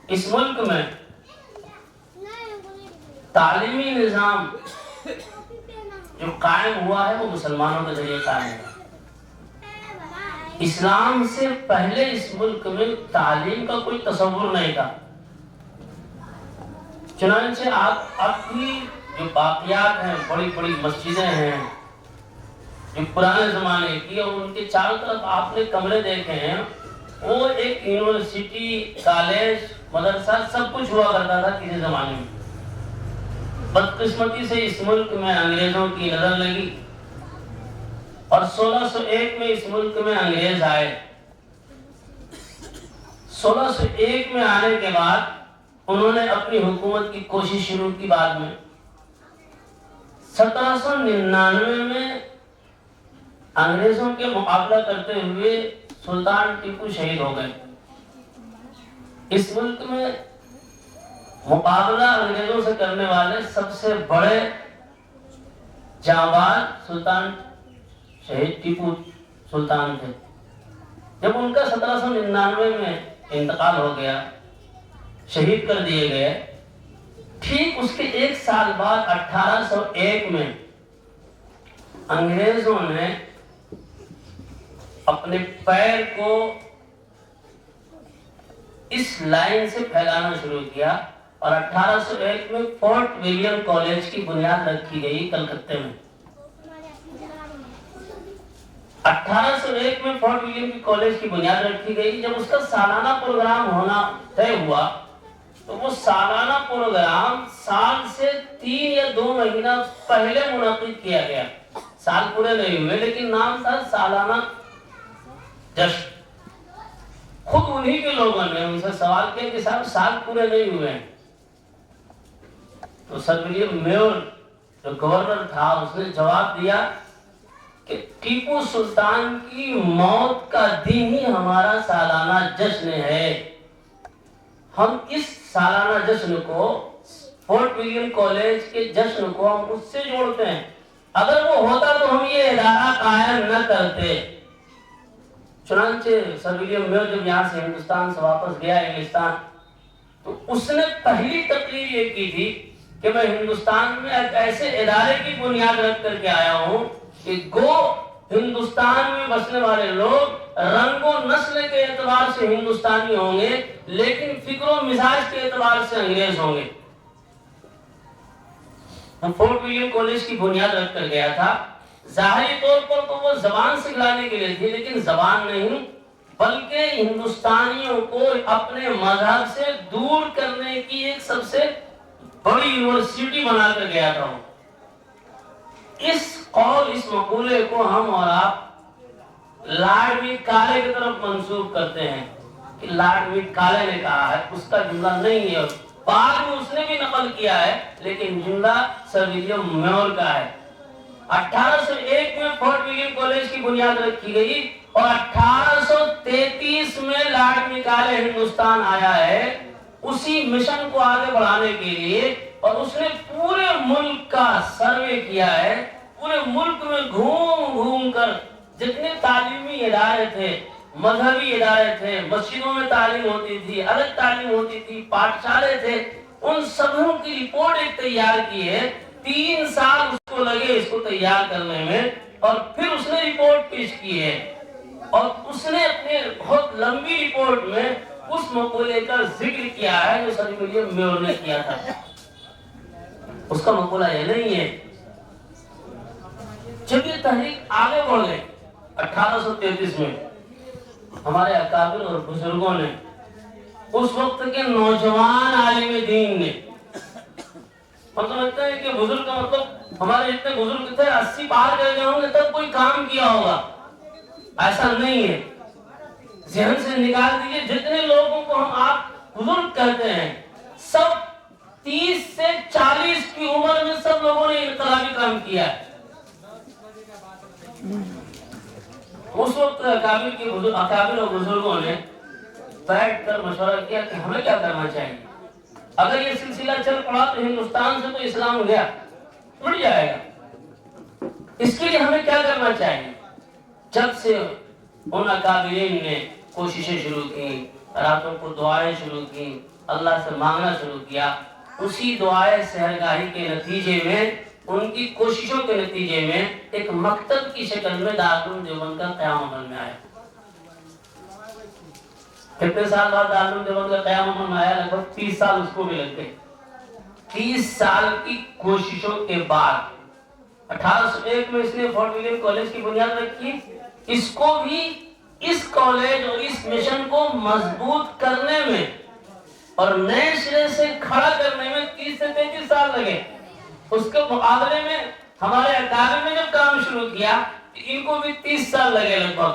اس ملک میں تعلیمی نظام جو قائم ہوا ہے وہ مسلمانوں کے ذریعے قائم ہوا۔ اسلام سے پہلے اس ملک میں تعلیم کا کوئی تصور نہیں تھا۔ چنانچہ اب بھی جو باقیات ہیں، بڑی بڑی مسجدیں ہیں جو پرانے زمانے کی، اور ان کے چاروں طرف آپ نے کمرے دیکھے ہیں، وہ ایک یونیورسٹی، کالج، مدرسہ سب کچھ ہوا کرتا تھا کسی زمانے میں۔ بدقسمتی سے اس ملک میں انگریزوں کی نظر لگی اور 1601 میں اس ملک میں انگریز آئے۔ 1601 میں آنے کے بعد انہوں نے اپنی حکومت کی کوشش شروع کی۔ بعد میں 1799 میں انگریزوں کے مقابلہ کرتے ہوئے سلطان ٹیپو شہید ہو گئے۔ اس ملک میں مقابلہ انگریزوں سے کرنے والے سب سے بڑے جانباز سلطان شہید ٹیپو سلطان تھے۔ جب ان کا 1799 میں انتقال ہو گیا، شہید کر دیے گئے، ٹھیک اس کے ایک سال بعد 1801 میں انگریزوں نے اپنے پیر کو اس لائن سے پھیلانا شروع کیا اور 1801 میں فورٹ ولیم کالج کی بنیاد رکھی گئی کلکتے میں۔ 1801 میں فورٹ ولیم کی کالج کی بنیاد رکھی گئی۔ جب اس کا سالانہ پروگرام ہونا طے ہوا تو وہ سالانہ پروگرام سال سے 3 یا 2 مہینہ پہلے منعقد کیا گیا۔ سال پورے نہیں ہوئے لیکن نام تھا سالانہ جشن۔ خود انہی کے لوگوں نے ان سے سوال کیا کہ صاحب سال پورے نہیں ہوئے ہیں، تو سر ولیم میور جو گورنر تھا اس نے جواب دیا کہ ٹیپو سلطان کی موت کا دن ہی ہمارا سالانہ جشن ہے، ہم اس سالانہ جشن کو فورٹ ولیم کالج کے جشن کو ہم اس سے جوڑتے ہیں، اگر وہ ہوتا تو ہم یہ ادارہ قائم نہ کرتے۔ چنانچہ سر ولیم میور جب یہاں سے ہندوستان سے واپس گیا انگلستان، تو اس نے پہلی تقریر یہ کی تھی کہ میں ہندوستان میں ایک ایسے ادارے کی بنیاد رکھ کر کے آیا ہوں کہ گو ہندوستان میں بسنے والے لوگ رنگ و نسل کے اعتبار سے ہندوستانی ہوں گے لیکن فکر و مزاج کے اعتبار سے انگریز ہوں گے۔ ہم فورٹ ولیم کالج کی بنیاد رکھ کر گیا تھا۔ ظاہری طور پر تو وہ زبان سکھلانے کے لیے تھی، لیکن زبان نہیں بلکہ ہندوستانیوں کو اپنے مذہب سے دور کرنے کی ایک سب سے بڑی یونیورسٹی بنا کر گیا تھا۔ اس قول، اس مقولے کو ہم اور آپ لارڈ میکالے کی طرف منسوب کرتے ہیں کہ لارڈ میکالے نے کہا ہے، اس کا جملہ نہیں ہے، بعد میں اس نے بھی نقل کیا ہے لیکن جملہ سر ولیم میور کا ہے۔ 1801 میں فورٹ ولیم کالج کی بنیاد رکھی گئی اور 1833 میں لارڈ میکالے ہندوستان آیا ہے اسی مشن کو آگے بڑھانے کے لیے، اور اس نے پورے ملک کا سروے کیا ہے۔ پورے ملک میں گھوم گھوم کر جتنے تعلیمی ادارے تھے، مذہبی ادارے تھے، مسجدوں میں تعلیم ہوتی تھی، الگ تعلیم ہوتی تھی، پاٹھشالے تھے، ان سبوں کی رپورٹ ایک تیار کی ہے۔ 3 سال اس کو لگے اس کو تیار کرنے میں، اور پھر اس نے رپورٹ پیش کی ہے، اور اس نے اپنے بہت لمبی رپورٹ میں اس مقولے کا ذکر کیا ہے جو سر ولیم میور نے کیا تھا۔ اس کا مقولہ یہ نہیں ہے۔ جب یہ تحریک آگے بڑھ گئی 1833 میں، ہمارے اکابر اور بزرگوں نے، اس وقت کے نوجوان عالم دین نے، مطلب لگتا ہے کہ بزرگ کا مطلب ہمارے جتنے بزرگ تھے 80 پار کر گئے ہوں گے تب کوئی کام کیا ہوگا، ایسا نہیں ہے۔ ذہن سے نکال دیجئے جتنے لوگوں کو ہم آپ بزرگ کہتے ہیں، سب 30 سے 40 کی عمر میں سب لوگوں نے انقلابی کام کیا ہے۔ اس وقت اکابر اور بزرگوں نے بیٹھ کر مشورہ کیا کہ ہمیں کیا کرنا چاہیے۔ اگر یہ سلسلہ چل پڑا تو ہندوستان سے تو اسلام گیا، ٹوٹ جائے گا، اس کے لیے ہمیں کیا کرنا چاہیے۔ جب سے ان اکابرین نے کوششیں شروع کی، راتوں کو دعائیں شروع کی، اللہ سے مانگنا شروع کیا. اسی دعائے سحرگاہی کے نتیجے میں، ان کی کوششوں کے نتیجے میں ایک مکتب کی شکل میں دارالعلوم دیوبند کا قیام عمل میں آیا. کتنے سال بعد دارالعلوم دیوبند کا قیام عمل میں آیا؟ لگ بھگ 30 سال اس کو بھی لگ گئے. 30 سال کی کوششوں کے بعد 1801 میں اس نے فورٹ ولیم کالج کی بنیاد رکھی. اس کو بھی اس کالج اور اس مشن کو مضبوط کرنے میں اور نئے سرے سے کھڑا کرنے میں 30 سے 33 سال لگے. اس کے مقابلے میں ہمارے اکابر نے جب کام شروع کیا ان کو بھی 30 سال لگے لگ بھگ.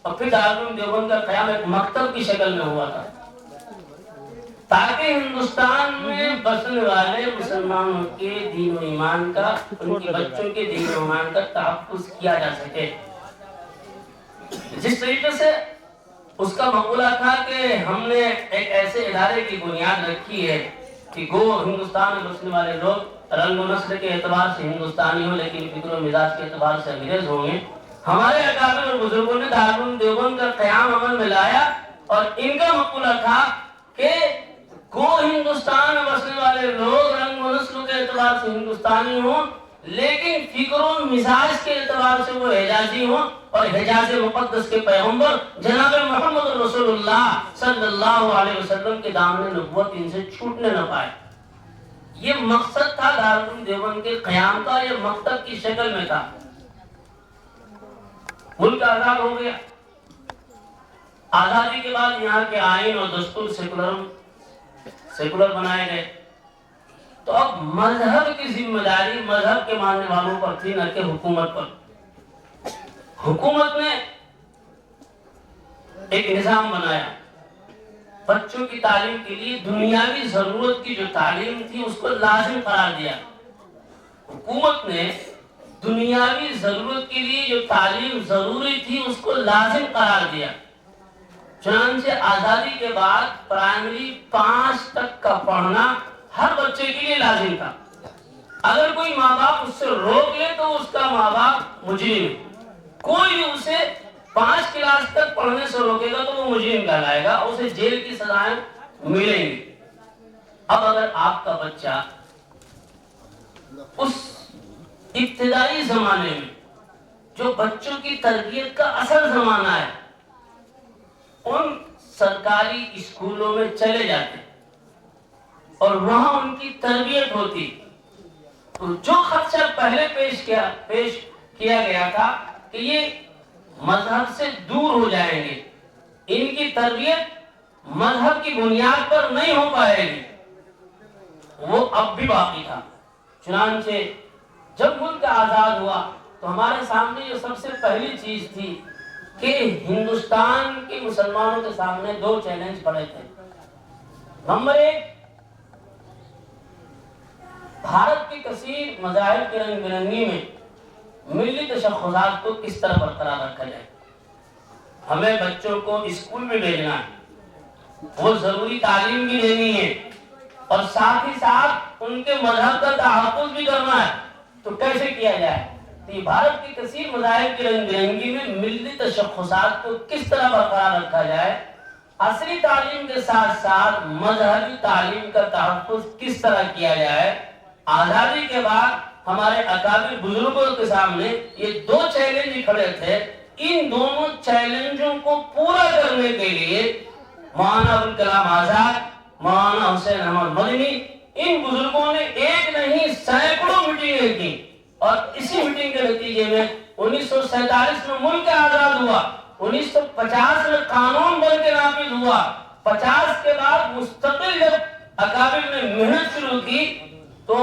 اور پھر دارالعلوم دیوبند کا قیام ایک مکتب کی شکل میں ہوا تھا تاکہ ہندوستان میں بسنے والے مسلمانوں کے دین و ایمان کا، ان کے بچوں کے دین و ایمان کا تحفظ کیا جا سکے. جس طریقے سے اس کا مقولہ تھا کہ ہم نے ایک ایسے ادارے کی بنیاد رکھی ہے کہ گو ہندوستان میں بسنے والے لوگ رنگ و نسل کے اعتبار سے ہندوستانی ہوں لیکن فکر و مزاج کے اعتبار سے انگریز ہوں گے. ہمارے اکابر اور بزرگوں نے دارالعلوم دیوبند کا قیام عمل میں لایا اور ان کا مقولہ تھا کہ گو ہندوستان میں بسنے والے لوگ رنگ و نسل کے اعتبار سے ہندوستانی ہوں لیکن فکر و مزاج کے اعتبار سے وہ حجازی ہوں اور حجاز مقدس کے پیغمبر جناب محمد رسول اللہ صلی اللہ علیہ وسلم کے دامن نبوت ان سے چھوٹنے نہ پائے. یہ مقصد تھا دارالعلوم دیوبند کے قیام کا. یہ مکتب کی شکل میں تھا. ملک آزاد ہو گیا. آزادی کے بعد یہاں کے آئین اور دستور سیکولر بنائے گئے. تو اب مذہب کی ذمہ داری مذہب کے ماننے والوں پر تھی نہ کہ حکومت پر. حکومت نے ایک نظام بنایا. بچوں کی تعلیم کے لیے دنیاوی ضرورت کی جو تعلیم تھی اس کو لازم قرار دیا. حکومت نے دنیاوی ضرورت کے لیے جو تعلیم ضروری تھی اس کو لازم قرار دیا. چنانچہ آزادی کے بعد پرائمری 5 تک کا پڑھنا ہر بچے کے لیے لازم تھا. اگر کوئی ماں باپ اس سے روک لے تو اس کا ماں باپ مجرم ہے. کوئی بھی اسے 5 کلاس تک پڑھنے سے روکے گا تو وہ مجرم کہلائے گا. اسے جیل کی سزائیں ملیں گی. اب اگر آپ کا بچہ اس ابتدائی زمانے میں جو بچوں کی تربیت کا اصل زمانہ ہے ان سرکاری اسکولوں میں چلے جاتے اور وہاں ان کی تربیت ہوتی تو جو خدشہ پہلے پیش کیا گیا تھا کہ یہ مذہب سے دور ہو جائیں گے، ان کی تربیت مذہب کی بنیاد پر نہیں ہو پائے گی، وہ اب بھی باقی تھا. چنانچہ جب ملک آزاد ہوا تو ہمارے سامنے جو سب سے پہلی چیز تھی کہ ہندوستان کے مسلمانوں کے سامنے 2 چیلنج پڑے تھے. نمبر 1، بھارت کی کثیر مذاہب کی رنگ برنگی میں ملی تشخصات کو کس طرح برقرار رکھا جائے. ہمیں بچوں کو اسکول میں بھیجنا ہے، وہ ضروری تعلیم بھی دینی ہے اور ساتھ ہی ساتھ ان کے مذہب کا تحفظ بھی کرنا ہے. تو کیسے کیا جائے؟ یہ بھارت کی کثیر مذاہب کی رنگ برنگی میں ملی تشخصات کو کس طرح برقرار رکھا جائے، عصری تعلیم کے ساتھ ساتھ مذہبی تعلیم کا تحفظ کس طرح کیا جائے. آزادی کے بعد ہمارے اکابر بزرگوں کے سامنے یہ 2 چیلنج کھڑے تھے. ان دونوں چیلنجوں کو پورا کرنے کے لیے مولانا ابوالکلام آزاد، مولانا حسین احمد مدنی، ان بزرگوں نے ایک نہیں سینکڑوں میٹنگیں کی اور اسی میٹنگ کے نتیجے میں 1947 میں ملک آزاد ہوا. 1950 میں قانون بن کے نافذ ہوا. 50 کے بعد مستقل جب اکابر نے محنت شروع کی تو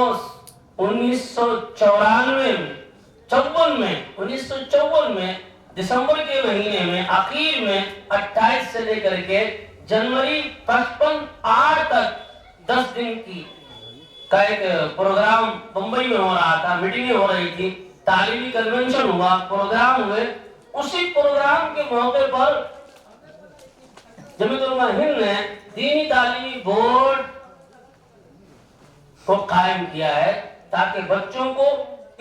1954 میں دسمبر کے مہینے میں آخر میں 28 سے لے کر کے جنوری 55 تک 10 دن کی کا ایک پروگرام بمبئی میں ہو رہا تھا. میٹنگیں ہو رہی تھی، تعلیمی کنونشن ہوا، پروگرام ہوئے. اسی پروگرام کے موقع پر جمعیت علماء ہند نے دینی تعلیمی بورڈ کو قائم کیا ہے تاکہ بچوں کو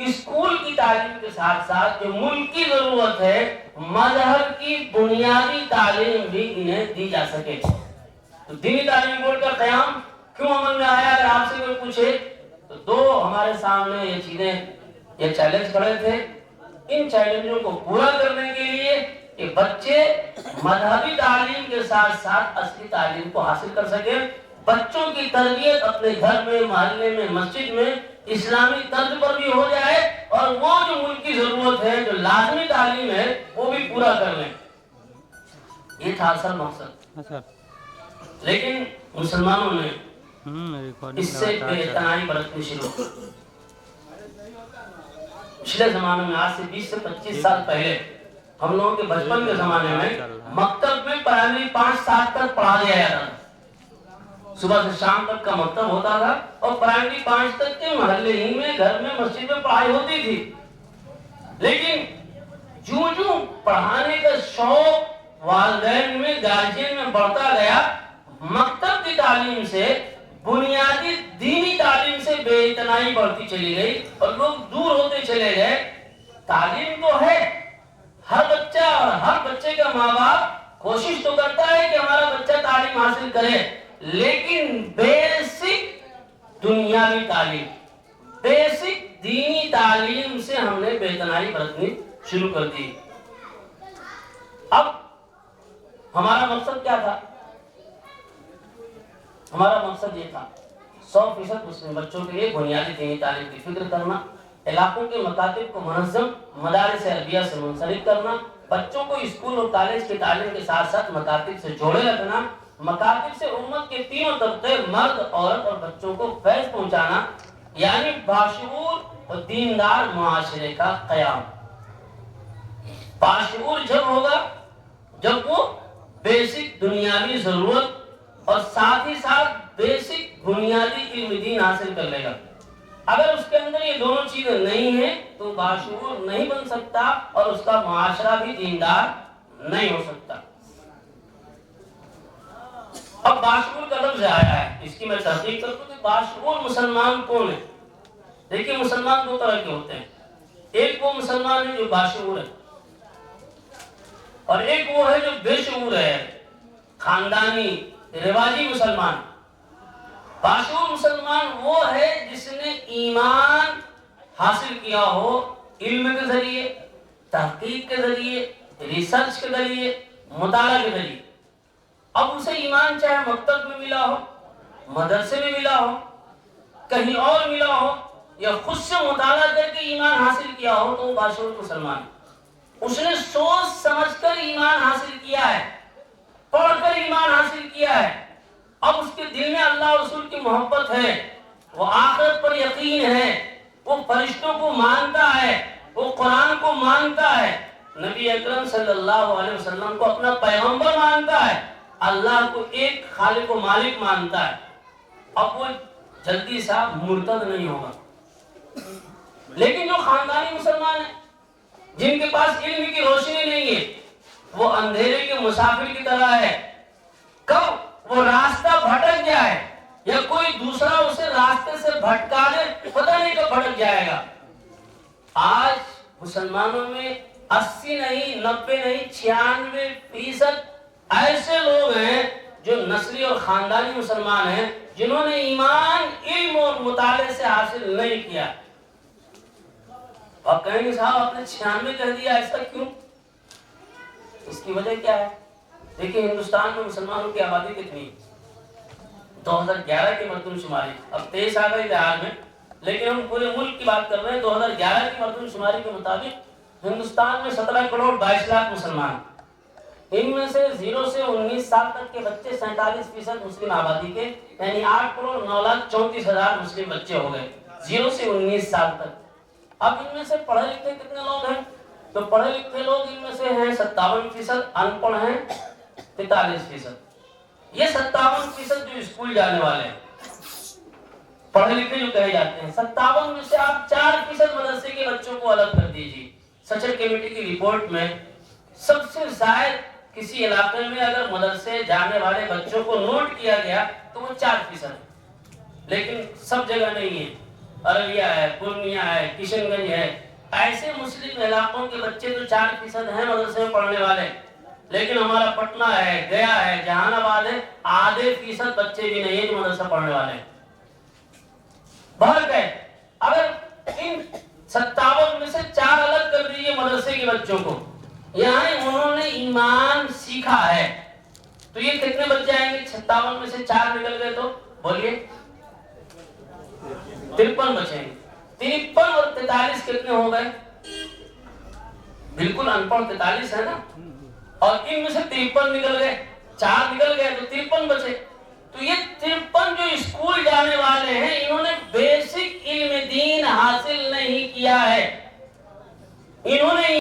اسکول کی تعلیم کے ساتھ ساتھ جو ملک کی ضرورت ہے مذہب کی بنیادی تعلیم بھی انہیں دی جا سکے. تو دینی تعلیم بورڈ کا قیام کیوں عمل میں آیا؟ اگر آپ سے کوئی پوچھے تو دو ہمارے سامنے یہ چیزیں، یہ چیلنج کھڑے تھے۔ ان چیلنجوں کو پورا کرنے کے لیے کہ بچے مذہبی تعلیم کے ساتھ ساتھ اصلی تعلیم کو حاصل کر سکیں، بچوں کی تربیت اپنے گھر میں، محلے میں، مسجد میں اسلامی طرز پر بھی ہو جائے، اور وہ جو ملک کی ضرورت ہے، جو لازمی تعلیم ہے، وہ بھی پورا کر لیں۔ یہ تھا اصل مقصد۔ لیکن مسلمانوں نے اس سے بے اعتنائی برتنی شروع کی۔ پچھلے زمانے میں، آج سے 20 سے 25 سال پہلے، ہم لوگوں کے بچپن کے زمانے میں مکتب میں پرائمری 5 سال تک پڑھا دیا جاتا تھا۔ صبح سے شام تک کا مکتب ہوتا تھا، اور پرائمری 5 تک کے محلے ہی میں، گھر میں، مسجد میں پڑھائی ہوتی تھی۔ لیکن جو پڑھانے کا شوق والدین میں، گارجین میں بڑھتا گیا، مکتب کی تعلیم سے، بنیادی دینی تعلیم سے بے اعتنائی بڑھتی چلی گئی، اور لوگ دور ہوتے چلے گئے۔ تعلیم تو ہے، ہر بچہ اور ہر بچے کا ماں باپ کوشش تو کرتا ہے کہ ہمارا بچہ تعلیم حاصل کرے، لیکن بیسک دنیاوی تعلیم، بیسک دینی تعلیم سے ہم نے بے اعتنائی برتنی شروع کر دی۔ اب ہمارا مقصد کیا تھا؟ ہمارا مقصد یہ تھا 100% مسلم بچوں کے لیے بنیادی دینی تعلیم کی فکر کرنا، علاقوں کے مکاتب کو منظم مدارس عربیہ سے منسلک کرنا، بچوں کو اسکول اور کالج کی تعلیم کے ساتھ ساتھ مکاتب سے جوڑے رکھنا، مکاتب سے امت کے تینوں طبقے، مرد، عورت اور بچوں کو فیض پہنچانا، یعنی باشعور اور دیندار معاشرے کا قیام۔ باشعور جب ہوگا جب وہ بیسک دنیاوی ضرورت اور ساتھ ہی ساتھ بیسک بنیادی علم دین حاصل کر لے گا۔ اگر اس کے اندر یہ دونوں چیزیں نہیں ہیں تو باشعور نہیں بن سکتا، اور اس کا معاشرہ بھی دیندار نہیں ہو سکتا۔ اب باشعور کا لفظ آیا ہے، اس کی میں تحقیق کرتا ہوں کہ باشعور مسلمان کون ہے۔ دیکھیے، مسلمان دو طرح کے ہوتے ہیں، ایک وہ مسلمان ہے جو باشعور ہے، اور ایک وہ ہے جو بے شعور ہے، خاندانی رواجی مسلمان۔ باشعور مسلمان وہ ہے جس نے ایمان حاصل کیا ہو علم کے ذریعے، تحقیق کے ذریعے، ریسرچ کے ذریعے، مطالعہ کے ذریعے۔ اب اسے ایمان چاہے مکتب میں ملا ہو، مدرسے میں ملا ہو، کہیں اور ملا ہو، یا خود سے مطالعہ کر کے ایمان حاصل کیا ہو، تو وہ باشعور مسلمان ہے۔ اس نے سوچ سمجھ کر ایمان حاصل کیا ہے، پڑھ کر ایمان حاصل کیا ہے۔ اب اس کے دل میں اللہ اور رسول کی محبت ہے، وہ آخرت پر یقین ہے، وہ فرشتوں کو مانتا ہے، وہ قرآن کو مانتا ہے، نبی اکرم صلی اللہ علیہ وسلم کو اپنا پیغمبر مانتا ہے، اللہ کو ایک خالق و مالک مانتا ہے۔ اب وہ جلدی سا مرتد نہیں ہوگا۔ لیکن جو خاندانی مسلمان ہیں، جن کے پاس علم کی روشنی نہیں ہے، وہ اندھیرے کے مسافر کی طرح ہے۔ کب وہ راستہ بھٹک جائے یا کوئی دوسرا اسے راستے سے بھٹکا دے، پتہ نہیں کب بھٹک جائے گا۔ آج مسلمانوں میں 80 نہیں، 90 نہیں، 96% ایسے لوگ ہیں جو نسلی اور خاندانی مسلمان ہیں، جنہوں نے ایمان علم اور مطالعے سے حاصل نہیں کیا۔ آپ کہیں گے صاحب آپ نے 96 کہہ دیا، ایسا کیوں؟ اس کی وجہ کیا ہے؟ دیکھیں، ہندوستان میں مسلمانوں کی آبادی کتنی ہے؟ 2011 کی مردم شماری، اب 23 آ گئی بہار میں، لیکن ہم پورے ملک کی بات کر رہے ہیں۔ 2011 کی مردم شماری کے مطابق ہندوستان میں 17 کروڑ 22 لاکھ مسلمان، ان میں سے 0 سے 19 سال تک کے بچے 47% مسلم آبادی کے، یعنی 8 کروڑ 9 لاکھ 34 ہزار مسلم بچے ہو گئے 0 سے 19 سال تک۔ اب ان میں سے پڑھے لکھے کتنے لوگ ہیں؟ تو پڑھے لکھے لوگ ان میں سے ہیں 57%، ان پڑھ ہیں 43%۔ یہ 57% جو اسکول جانے والے ہیں، پڑھے لکھے جو کہے جاتے ہیں، 57 میں سے آپ 4% مدرسے کے بچوں کو الگ کر دیجیے۔ سچر کمیٹی کی رپورٹ میں سب سے زائد کسی علاقے میں اگر مدرسے جانے والے بچوں کو نوٹ کیا گیا تو وہ 4% ہے، لیکن سب جگہ نہیں ہے۔ ارریہ ہے، پورنیہ ہے، کشن گنج ہے، ایسے مسلم علاقوں کے بچے تو 4% ہیں مدرسے میں پڑھنے والے، لیکن ہمارا پٹنہ ہے، گیا ہے، جہان آباد ہے، آدھے فیصد بچے بھی نہیں ہیں جو مدرسہ پڑھنے والے ہیں. بہت ہے. اگر ان 57 میں سے 4 الگ کر دیجیے مدرسے کے بچوں کو، یعنی انہوں نے ایمان سیکھا ہے، تو یہ کتنے بچے آئیں گے؟ 57 میں سے 4 نکل گئے تو بولیے 53 بچیں گے. 53 اور 43 کتنے ہو گئے؟ بالکل ان پڑھ 43 ہے نا. اور ان میں سے 53 نکل گئے، 4 نکل گئے تو 53 بچے. تو یہ 53 جو اسکول جانے والے ہیں، انہوں نے بیسک علم دین حاصل نہیں کیا ہے. انہوں نے